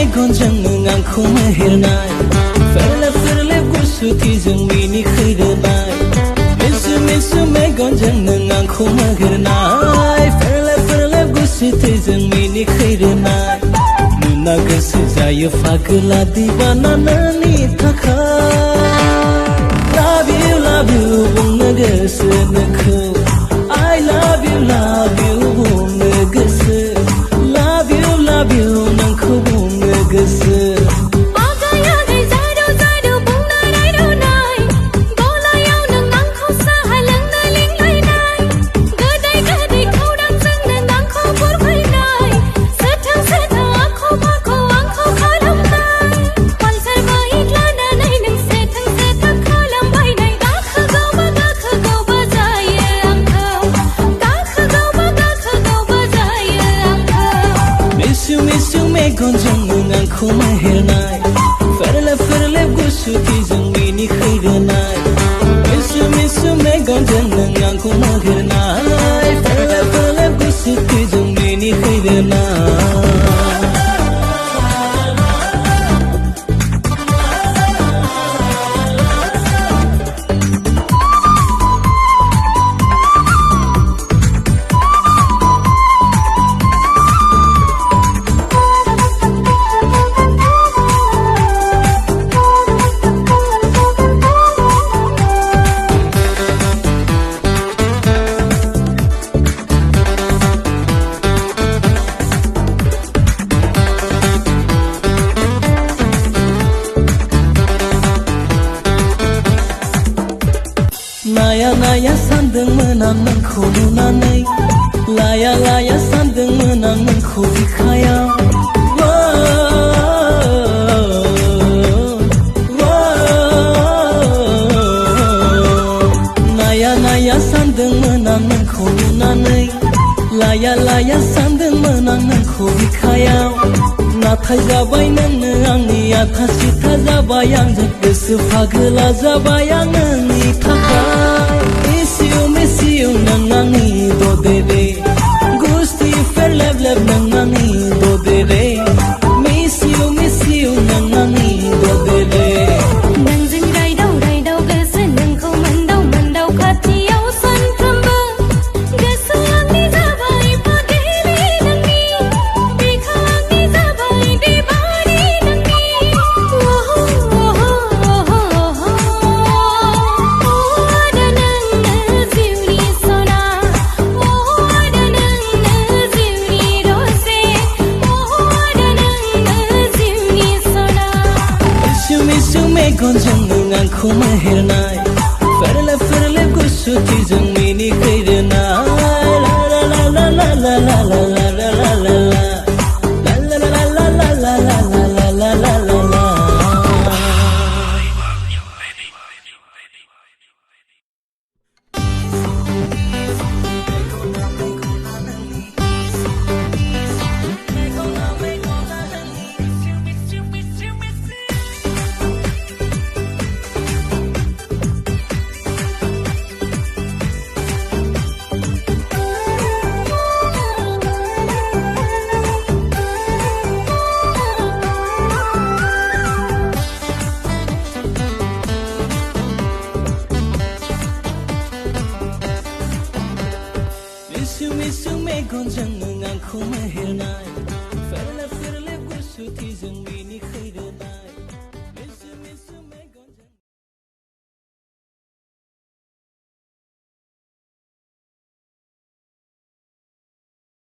मेगनजों नों आंखौ मेहेरनाय फेरले फेरले गुसुथिजों मिनिखैरोनाय मिसु मिसु मेगनजों नों आंखौ मेहेरनाय फेरले फेरले गुसुथिजों मिनिखैरोनाय नुना गोसो जायो फागोला दिबाना नोंनि थाखाय love you बुंनो गोसो नोंखौ I love you बुंनो गोसो love you नोंखौ बुंनो गोसो मेगनजों नों आंखौ मेहेरनाय फेरले फेरले गुसुथिजों मिनिखैरोनाय मिसु मिसु मेगनजों नों आंखौ मेहेरनाय फेरले फेरले गुसुथिजों मिनिखैरोनाय लाया सानदोंमोन आं नोंखौ नुनानै लाया सानदोंमोन आं नोंखौ बिखायाव नाया सानदोंमोन आं नोंखौ नुनानै लाया सानदोंमोन आं नोंखौ बिखायाव नाथाय जाबाय नोंनो आंनि आथा सिथा जाबाय आंजों गोसो फागोला जाबाय आं नोंनि थाखाय मिस इउ नों आंनि ददेरे गुस्थि फेरलेब लेब नों आंनि ददेरे मिस इउ नों आंनि ददेरे नोंजों रायदाव गोसो नोंखौ मोनदाव खाथियाव सानफ्रोमबो गोसो आंनि जाबाय फागेलि नोंनि बिखा आंनि जाबाय देबारि नोंनि आदा नोंनो जिउनि सना आदा नोंनो जिउनि रसे आदा नोंनो जिउनि सना मिसु मेगनजों नों आंखौ मेहेरनाय फेरले फेरले गुसुथिजों मिनिखै